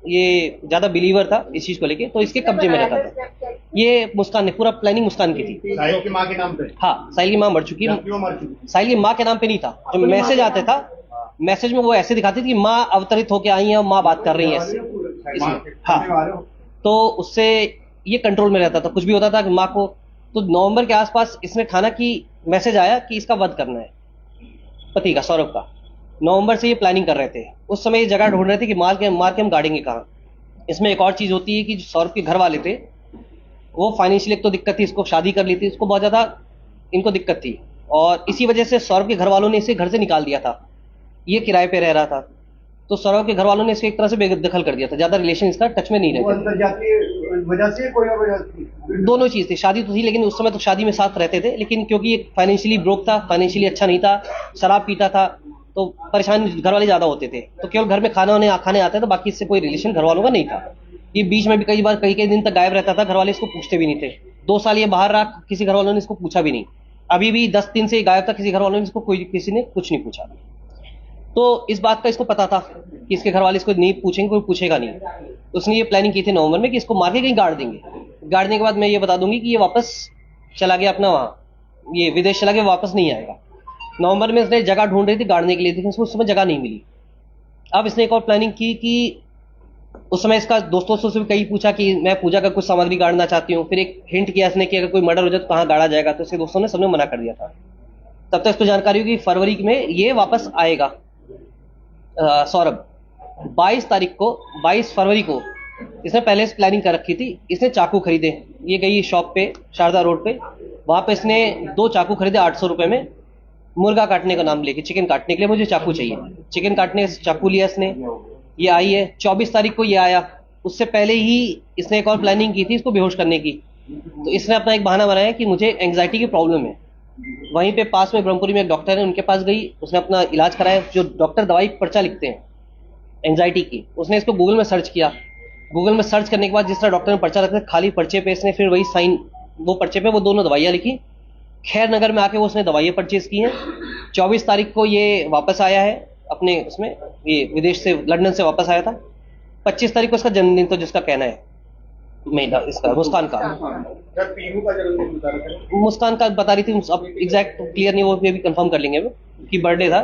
ये ज्यादा बिलीवर था इस चीज को लेके, तो इसके कब्जे में रहता था। ये मुस्कान ने, पूरा प्लानिंग मुस्कान की थी। साहिल की माँ के नाम पे? हाँ, साहिल की माँ मर चुकी है। क्यों मर चुकी? साहिल की माँ के नाम पे नहीं था, जो मैसेज आते था, मैसेज में वो ऐसे दिखाती थी कि माँ अवतरित होके आई है और माँ बात कर रही है ऐसे इसमें। हाँ, तो उससे ये कंट्रोल में रहता था, कुछ भी होता था कि माँ को। तो नवंबर के आसपास इसने ठाना कि मैसेज आया कि इसका वध करना है, पति का, सौरभ का। नवंबर से ये प्लानिंग कर रहे थे। उस समय ये जगह ढूंढ रहे थे कि मार के हम गाड़ेंगे कहाँ। इसमें एक और चीज होती है कि जो सौरभ के घर वाले थे, वो फाइनेंशियल एक तो दिक्कत थी, इसको शादी कर ली थी, इसको बहुत ज्यादा इनको दिक्कत थी, और इसी वजह से सौरभ के घर वालों ने इसे घर से निकाल दिया था। ये किराए पे रह रहा था, तो सौरभ के घर वालों ने इसे एक तरह से बेदखल कर दिया था, ज्यादा रिलेशन इसका टच में नहीं रहता। वजह से कोई और वजह थी? दोनों चीज थी, शादी तो थी लेकिन उस समय तो शादी में साथ रहते थे, लेकिन क्योंकि फाइनेंशियली ब्रोक था, फाइनेंशियली अच्छा नहीं था, शराब पीता था, तो परेशान घर वाले ज्यादा होते थे। तो केवल घर में खाने आते थे, बाकी इससे कोई रिलेशन घर वालों का नहीं था। ये बीच में भी कई बार कई दिन तक गायब रहता था, घर वाले इसको पूछते भी नहीं थे। 2 साल ये बाहर रहा, किसी घर वालों ने इसको पूछा भी नहीं। अभी भी 10 दिन से गायब था, किसी घर वालों ने इसको किसी ने कुछ नहीं पूछा। तो इस बात का इसको पता था कि इसके घर वाले इसको नहीं पूछेंगे, कोई पूछेगा नहीं। तो उसने ये प्लानिंग की थी नवंबर में कि इसको मार के कहीं गाड़ देंगे। गाड़ने के बाद मैं ये बता दूंगी कि ये वापस चला गया अपना वहां, ये विदेश चला गया, वापस नहीं आएगा। नवंबर में इसने जगह ढूंढ रही थी गाड़ने के लिए, लेकिन उसको उस समय जगह नहीं मिली। अब इसने एक और प्लानिंग की कि उस समय इसका दोस्तों से भी कई पूछा कि मैं पूजा का कुछ सामग्री गाड़ना चाहती हूँ। फिर एक हिंट किया इसने कि अगर कोई मर्डर हो जाए तो कहाँ गाड़ा जाएगा, तो इसके दोस्तों ने सबने मना कर दिया था। तब तक इसको जानकारी हुई कि फरवरी में ये वापस आएगा। सौरभ 22 फरवरी को इसने पहले से प्लानिंग कर रखी थी। इसने चाकू खरीदे, ये गई शॉप पे शारदा रोड पे, वहां पे इसने 2 चाकू खरीदे 800 रुपए में, मुर्गा काटने का नाम लेके, चिकन काटने के लिए मुझे चाकू चाहिए। चिकन काटने से चाकू लिया इसने, ये आई है 24 तारीख को ये आया। उससे पहले ही इसने एक और प्लानिंग की थी इसको बेहोश करने की। तो इसने अपना एक बहाना बनाया कि मुझे एंग्जाइटी की प्रॉब्लम है। वहीं पे पास में ब्रह्मपुरी में एक डॉक्टर है, उनके पास गई, उसने अपना इलाज कराया। जो डॉक्टर दवाई पर्चा लिखते हैं एंग्जाइटी की, उसने इसको गूगल में सर्च किया। गूगल में सर्च करने के बाद जिस तरह डॉक्टर ने पर्चा रखा, खाली पर्चे पे इसने फिर वही साइन, वो पर्चे पे वो दोनों दवाइयाँ लिखी। खैर नगर में आके वो उसने दवाइयाँ परचेज की हैं। 24 तारीख को ये वापस आया है अपने उसमें, ये विदेश से, लंदन से वापस आया था। 25 तारीख को इसका जन्मदिन, तो जिसका कहना है मेरा, इसका मुस्कान का, जब पीहू का जन्मदिन बता रहे थे, मुस्कान का बता रही थी, अब एग्जैक्ट क्लियर नहीं, वो भी कंफर्म कर लेंगे वो कि बर्थडे था।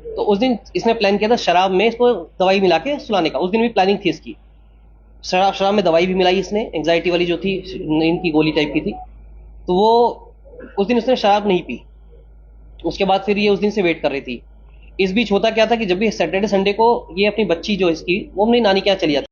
तो उस दिन इसने प्लान किया था शराब में इसको दवाई मिला के सुलाने का। उस दिन भी प्लानिंग थी इसकी, शराब में दवाई भी मिलाई इसने, एंग्जाइटी वाली जो थी, इनकी गोली टाइप की थी। तो वो उस दिन उसने शराब नहीं पी। उसके बाद फिर ये उस दिन से वेट कर रही थी। इस बीच होता क्या था कि जब भी सैटरडे संडे को ये अपनी बच्ची जो इसकी, वो अपनी नानी के यहाँ चली जाती।